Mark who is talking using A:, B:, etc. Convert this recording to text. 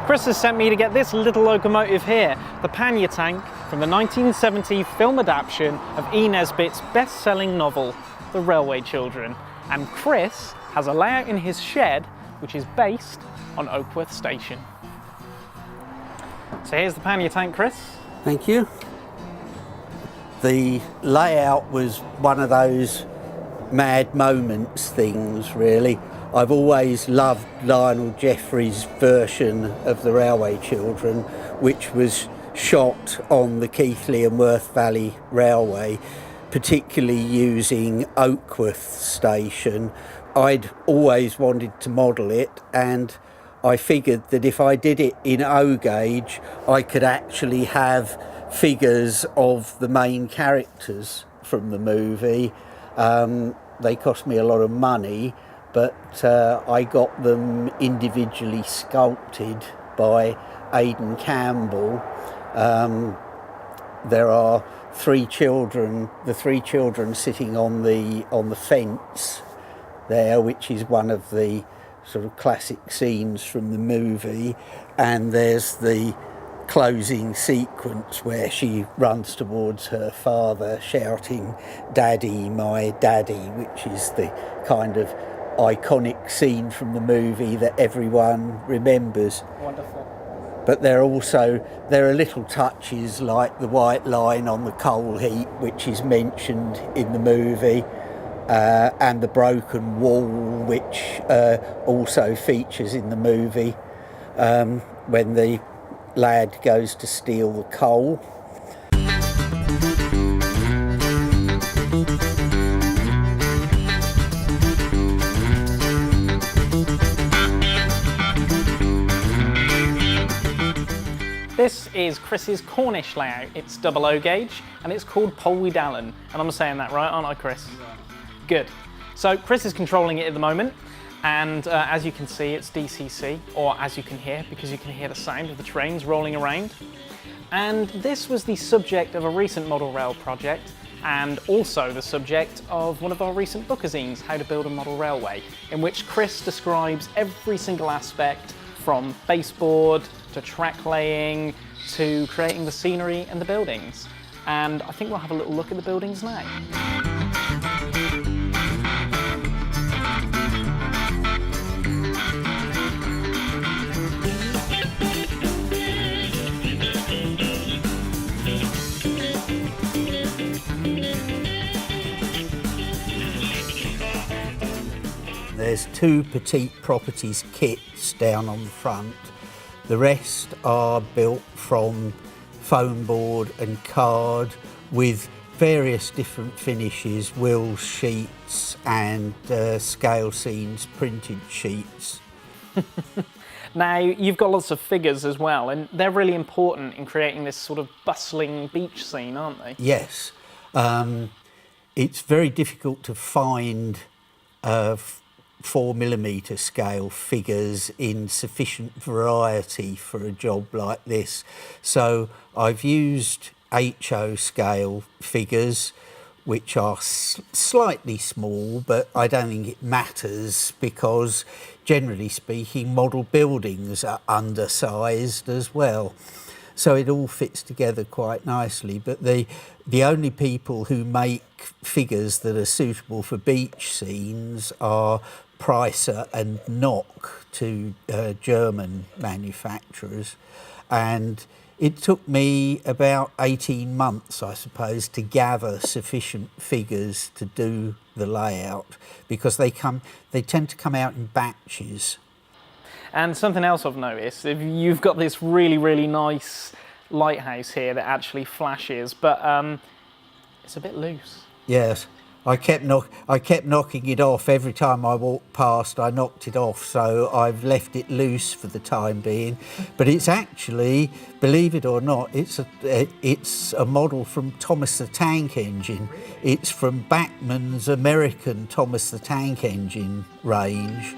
A: Chris has sent me to get this little locomotive here, the pannier tank from the 1970 film adaptation of E. Nesbit's best-selling novel, The Railway Children. And Chris has a layout in his shed which is based on Oakworth Station. So here's the pannier tank, Chris.
B: Thank you. The layout was one of those mad moments things, really. I've always loved Lionel Jeffries' version of The Railway Children, which was shot on the Keighley and Worth Valley Railway, particularly using Oakworth Station. I'd always wanted to model it, and I figured that if I did it in O gauge, I could actually have figures of the main characters from the movie. They cost me a lot of money, but I got them individually sculpted by Aidan Campbell. There are three children, the three children sitting on the fence there, which is one of the sort of classic scenes from the movie, and there's the closing sequence where she runs towards her father shouting, "Daddy, my daddy," which is the kind of iconic scene from the movie that everyone remembers.
A: Wonderful.
B: But there are little touches like the white line on the coal heap, which is mentioned in the movie, and the broken wall, which also features in the movie when the lad goes to steal the coal.
A: This is Chris's Cornish layout. It's double O gauge and it's called Polwydalen. And I'm saying that right, aren't I, Chris? Yeah. Good. So Chris is controlling it at the moment, and as you can see, it's DCC, or as you can hear, because you can hear the sound of the trains rolling around. And this was the subject of a recent model rail project, and also the subject of one of our recent bookazines, How to Build a Model Railway, in which Chris describes every single aspect from baseboard to track laying to creating the scenery and the buildings. And I think we'll have a little look at the buildings now.
B: There's two Petite Properties kits down on the front. The rest are built from foam board and card with various different finishes, will sheets and scale scenes printed sheets.
A: Now, you've got lots of figures as well, and they're really important in creating this sort of bustling beach scene, aren't they?
B: Yes. It's very difficult to find 4mm scale figures in sufficient variety for a job like this. So I've used HO scale figures, which are slightly small, but I don't think it matters because generally speaking, model buildings are undersized as well. So it all fits together quite nicely. But the only people who make figures that are suitable for beach scenes are Pricer and Nock, two German manufacturers. And it took me about 18 months, I suppose, to gather sufficient figures to do the layout, because they tend to come out in batches.
A: And something else I've noticed, if you've got this really, really nice lighthouse here that actually flashes, but it's a bit loose.
B: Yes, I kept knocking it off every time I walked past. I knocked it off, so I've left it loose for the time being. But it's actually, believe it or not, it's a model from Thomas the Tank Engine. It's from Bachmann's American Thomas the Tank Engine range.